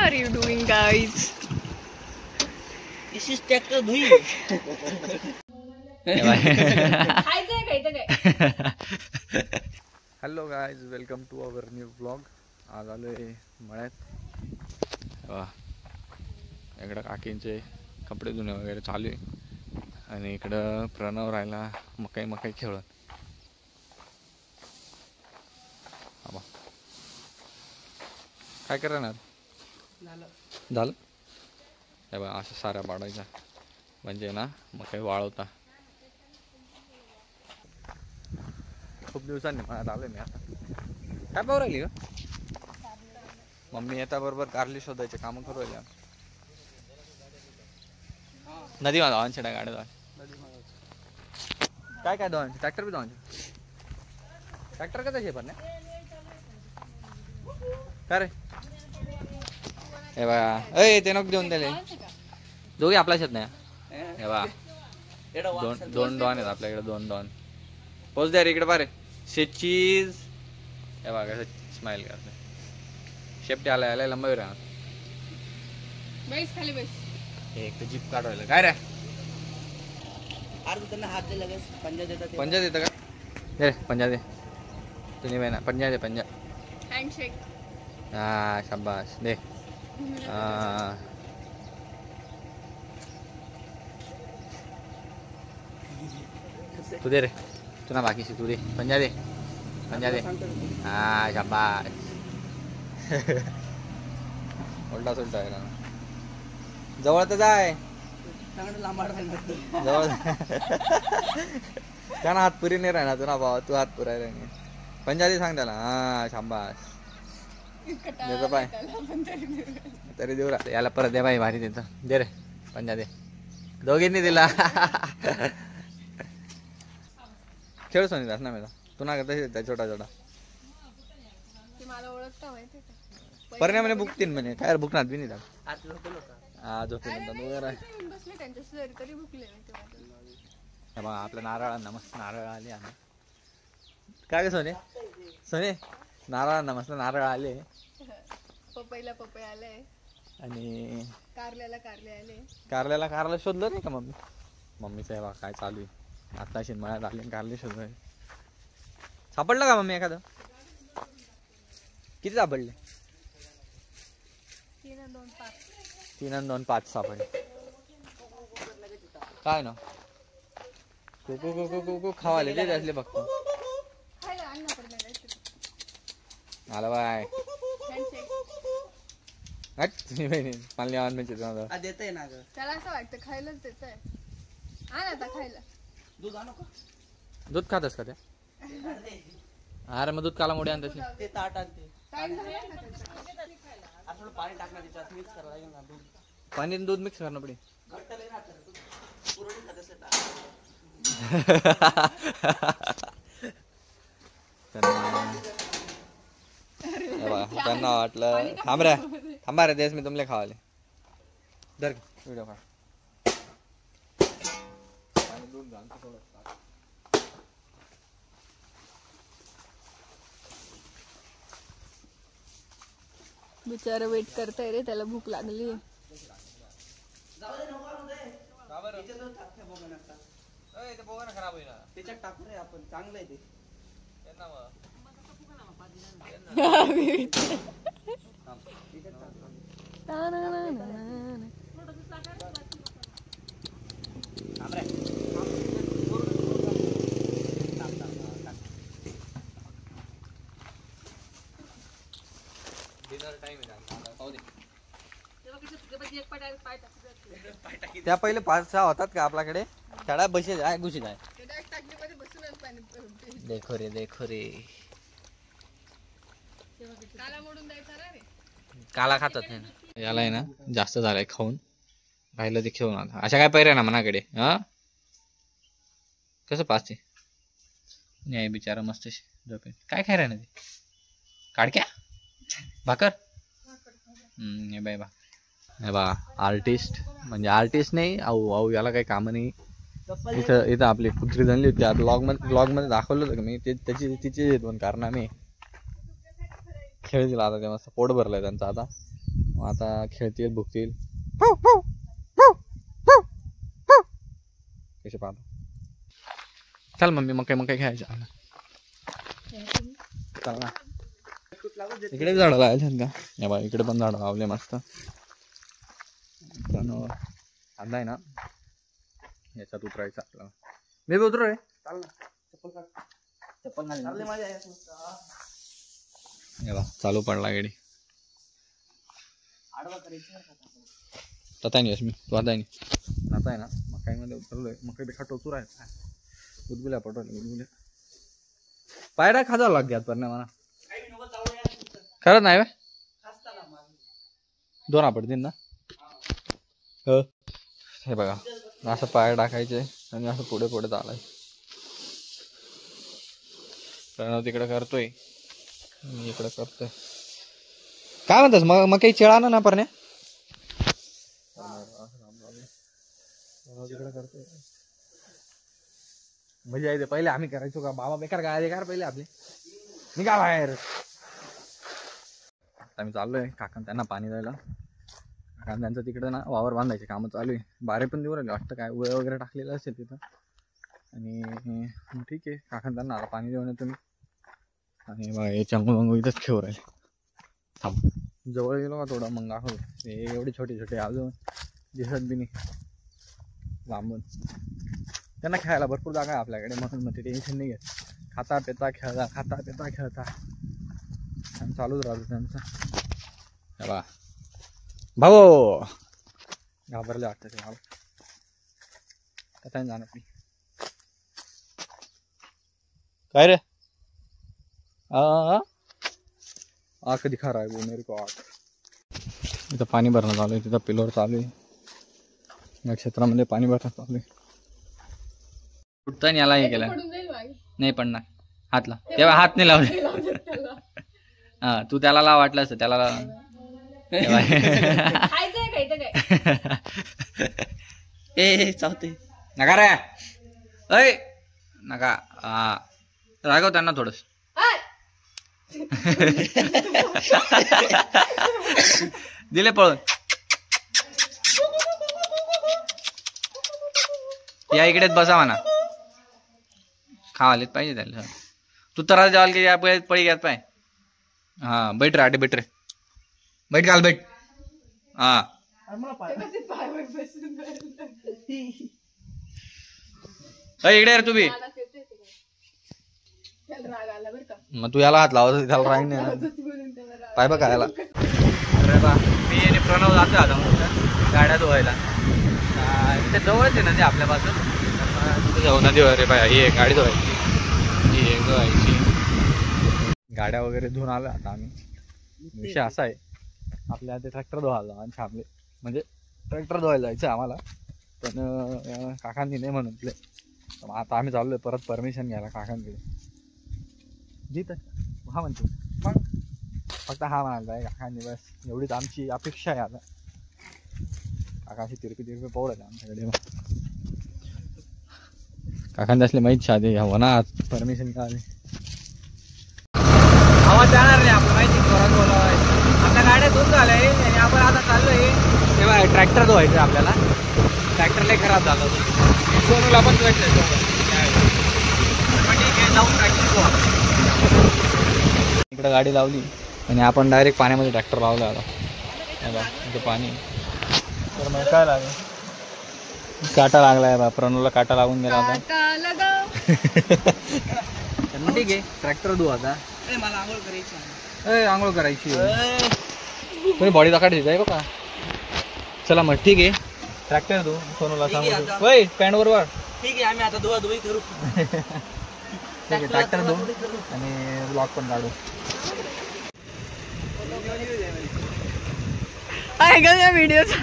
are you doing, guys? This is tractor धुई. Hello guys, welcome to our new blog. आज आलोय मळ्यात. इकडं काकींचे कपडे धुणे वगैरे चालू आहे आणि इकडं प्रणव राहिला मकाई खेळत. काय करणार झालं हे बघा, असं साऱ्या पाडायच्या म्हणजे ना मकाई वाळवता. खूप दिवसांनी मळ्यात आलोय मी. आता काय पाहू राहिली ग मम्मी? येता बरोबर कारली शोधायचे काम करू राहिले. नदी मा धावांचे गाड्या धावांचे काय काय धावांचे ट्रॅक्टर बी धावांचे. ट्रॅक्टर कसा पण का रे? हे बघा, अय ते नको देऊन दिले दोघे आपल्या शेत नाही. हे बघा, दोन डॉन आहेत आपल्याकडे, दोन डॉन. पोच द्या रे इकडे पारे चीज. हे बघा कसं स्माइल करते. शेपटी आलाय आलाय लंबा वेळ एक तर जीप काढवायला काय रे? हात दे लगेच. पंजा देतं का? दे पंजा दे. तुम्ही बाई ना पंजा दे. पंजा हँडशेक. हा शाबास दे. तू दे रे, तू ना बाकीची तू दे. पंजा दे. पंजा दे. हा शाबास. उलटा सुलटा आहे ना. जवळ तर जाय. जवळ त्या ना हात पुरी नाही राहणार तू ना भावा. तू हात पुरायला नाही. पंजा दे सांग त्याला. हा शाबास. देतो पाय तरी देऊ राहते याला. परत दे बाई भारी देतो. दे रे पंजा दे. दोघींनी दिला. खेळ सोनी दास ना मेरा. तू ना करता त्या छोटा छोटा परण्या म्हणे बुकतीन म्हणे. काय बुकणार बी नाही. हा झोपेल आपल्या नारळांना मस्त नारळ आले. आम्ही काय सोने सोने नारळांना मस्त नारळ आले. पपईला पपई आले आणि कारल्याला कारले आले. कारला शोधलं नाही का मम्मी? मम्मीचं आहे काय चालू आहे. आता शिनमळ्यात आले कारले शोधलं. सापडलं का मम्मी एखादं? किती सापडले? 3 आणि 2 5. 3 आणि 2 5 सापडले. काय ना कुकू खावाले ते असले फक्त. आला बाय तुम्ही बहिणी मला आवाज म्हणजे देतय ना ग. त्याला असं वाटतं खायलाच देत आहे. आण आता खायला. दूध आणू का? दूध खातस का त्या? अरे मग दूध काला मोडी आणत ते ताट आणते. टाइम झाला ना त्याचा. थोडं पाणी टाकणार त्याच्यात मिक्स करायला लागेल ना. दूध पाणी दूध मिक्स करणं पडे. घट्ट लई राहतं दूध. पुरवणी खात असेल त्यांना वाटलं थांबा रे देस मी तुमले खावाले. धर व्हिडिओ काढ. दूध घालतो थोडं. बिचारा वेट करताय रे, त्याला भूक लागली. खराब होईल त्याच्यात टाकू रे आपण. चांगलं आहे ते. त्या पहिले 5-6 होतात का आपल्याकडे? त्याला बसे आहे घुशी आहे. देखो रे देखो रे. काला खातात याला आहे ना. जास्त झालंय खाऊन. राहिलं ते खेळून आता. अशा काय पैऱ्या ना मनाकडे. हा कसं पाचते नाही बिचारा मस्त झोपे. काय खाय ना ते काडक्या भाकर. हे बाय बा हे बा आर्टिस्ट म्हणजे आर्टिस्ट नाही. आऊ याला काही काम नाही. इथं आपली कुत्री झाली होती. ब्लॉग मध्ये दाखवलं होतं का मी. तिचे पण कारण आम्ही खेळ दिला आता. ते मस्त पोट भरलंय त्यांचं आता. मग आता खेळतील भुकतील कसे पाहतो. चल मम्मी मग काय खेळायचं चल ना. इकडे झाडं लावायचे का या बा इकडे पण झाडं लावले मस्त. पण आता आहे ना याच्यात उतरायचं आपल्याला. मी बी उतरू रे. चाल ना. चप्पल चालले माझ्या चालू पडला गाडी. आडवा करायचं आता नाही मी तू आता नाही आता आहे ना मकाई मध्ये उतरलोय. मकाई बेखा टोचू आहे गुदगुल्या पटवले गुदगुल्या पायरा खाजा लागल्यात पण मला खरंच नाही बा. दोन पडतील ना. हे बघा असं पाय टाकायचे आणि असं पुढे पुढे चालायचं. प्रणव तिकडे करतोय मी इकडे करतोय. काय म्हणतास मग काही चिळा ना परण्या तिकडे करतोय. मजा येते. पहिले आम्ही करायचो का बाबा बेकार गाय कार पहिले आपले निघा बाहेर. आम्ही चाललोय काका त्यांना पाणी द्यायला. काका त्यांचं तिकडे ना वावर बांधायचे कामं चालू आहे. बारे पण देऊ राहिले वाटतं काय उळे वगैरे टाकलेलं असेल तिथं. आणि ठीक आहे काका त्यांना आता पाणी देऊन येतो मी. आणि बघा हे चंगू मंगू इथंच खेळू राहिले. थांब जवळ गेलो का थोडं मग दाखव. हे एवढे छोटे छोटे अजून दिसत बी नाही लांबून. त्यांना खेळायला भरपूर जागा आहे आपल्याकडे म्हणून मग ते टेन्शन नाही घेत. खाता पिता खेळता खाता पिता खेळता आणि चालूच राहतो त्यांचं. बा भाऊ घाबरले वाटतं ते मला. आता जाणार नाही काय रे. कधी खा रहा है वो मेरे को आग. इथं पाणी भरणं चालू आहे. तिथं पिलोर चालू आहे. या क्षेत्रामध्ये पाणी भरणं चालू आहे. कुठता याला हे केलं नाही पडणार हातला तेव्हा हात नाही लावले. हा तू त्याला लाव वाटलं असतं त्याला ए चावते नका रे अय नका. रागव त्यांना थोडस. दिले पळून. या इकडेच बसा म्हणा. खावालेच पाहिजे त्याला. तू तर जेवाल की या पळी घ्यात पाय. हा बैठ रे बैठ रे बैठ घाल बैठ. हा इकडे रे तुम्ही. मग तू याला हात लावत त्याला राहील नाही पाय बघ याला. अरे बा मी आणि प्रणव जातोय आता गाड्या धुवायला. ते जवळच आहे ना ते आपल्यापासून जाऊ नदी वगैरे बाय. ही गाडी धुवायची ही एक धुवायची. गाड्या वगैरे धुवून आलो आता आम्ही. विषय असा आहे आपल्या ते ट्रॅक्टर धुवायला आणि थांबले म्हणजे ट्रॅक्टर धुवायला जायचं आम्हाला. पण काकांनी नाही म्हणतले. आता आम्ही चाललोय परत परमिशन घ्यायला काकांकडे. जीत हा म्हणतो मग फक्त हा म्हणाला आहे काकांनी. बस एवढीच आमची अपेक्षा आहे. आता काकाशी तिरपी पोवड आहे आमच्याकडे. काकांनी असले माहीत शादी हो ना परमिशन काढली. आवाज जाणार नाही आपलं माहिती जोरात बोलावं. आपल्या गाड्या धुवून झालंय आणि आपण आता चाललोय तेव्हा ट्रॅक्टर धुवायचं आपल्याला. ट्रॅक्टर लय खराब झालं. सोनूला पण धुवायचं ठीक आहे जाऊन ट्रॅक्टर धुवा. इकडे गाडी लावली आणि आपण डायरेक्ट पाण्यामध्ये ट्रॅक्टर लावला आता. इथे पाणी तर मग काय लागेल काटा लागलाय बा. प्रणूला काटा लागून गेला आता. ठीक आहे ट्रॅक्टर धुवा आता. मला आंघोळ करायची. आंघोळ करायची तुम्ही बॉडी दाखवायची जाय बघा. चला मग ठीक आहे ट्रॅक्टर धु. सोनूला सांगू वय पॅन्ट बरोबर. ठीक आहे आम्ही आता धुवाधुवी करू. ठीक आहे ट्रॅक्टर धु आणि ब्लॉग पण काढू. आहे का त्या व्हिडिओचा.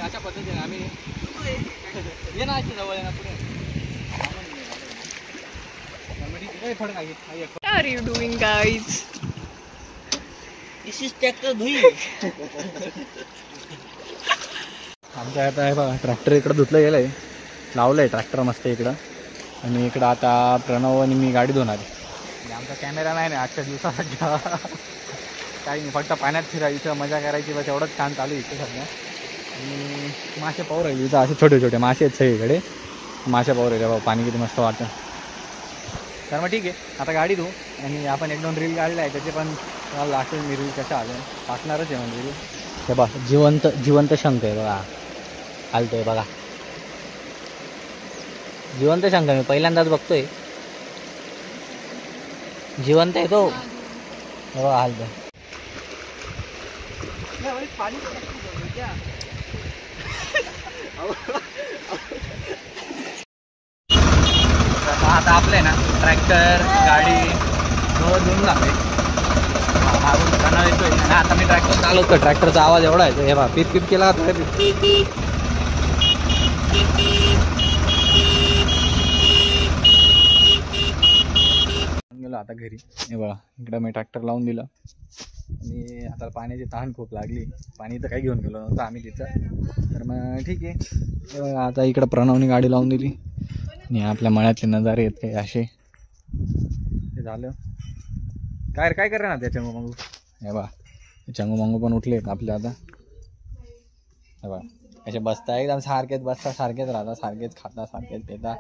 अशा पद्धतीने आम्ही ये ना अशी जवळ पुढे. What are you doing, guys? This is tractor धुई. आमच्या आता आहे बघा ट्रॅक्टर इकडं धुतलं गेलंय. लावलंय ट्रॅक्टर मस्त इकडं. आणि इकडं आता प्रणव आणि मी गाडी धुणार आहे. आणि आमचा कॅमेरामॅन आहे आजच्या दिवसाचा. काही नाही, फक्त पाण्यात फिरायचं, मजा करायची, बस एवढंच काम चालू आहे इथे सध्या. आणि मासे पाहू राहिले इथं, असे छोटे छोटे मासे आहेत सगळीकडे. मासे पाहू राहिले बाबा, पाणी किती मस्त वाटतं. तर मग ठीक आहे, आता गाडी धुऊ आणि आपण 1-2 रील काढले आहे, त्याचे पण लागतील. मी रील कशा आले टाकणारच आहे म्हणजे रील. हे बघा जिवंत शंख आहे बघा, हालतोय बघा. जिवंत शंख मी पहिल्यांदाच बघतोय. जिवंत आहे तो, हे बघा हालतोय. आता आपलं आहे ना ट्रॅक्टर गाडी धुवून लागते. मागून खाना येतोय आणि आता मी ट्रॅक्टर चालवतो. ट्रॅक्टरचा आवाज एवढा येतो, हे बा पीप पीप केला होता. गेलो आता घरी. हे बघा इकडं मी ट्रॅक्टर लावून दिलं आणि आता पाण्याची तहान खूप लागली. पाणी तर काही घेऊन गेलो नव्हतं आम्ही तिथं. तर मग ठीक आहे, आता इकडं प्रणवनी गाडी लावून दिली आणि आपल्या मळ्यातले नजारे आहेत काही असे. ते झालं काय काय करा ना त्या चंगू मंगू. हे बा चंगू मंगू पण उठले आपले आता. हे बा असे बसता एकदम सारखेच बसता, सारखेच राहता, सारखेच खाता, सारखेच पिता.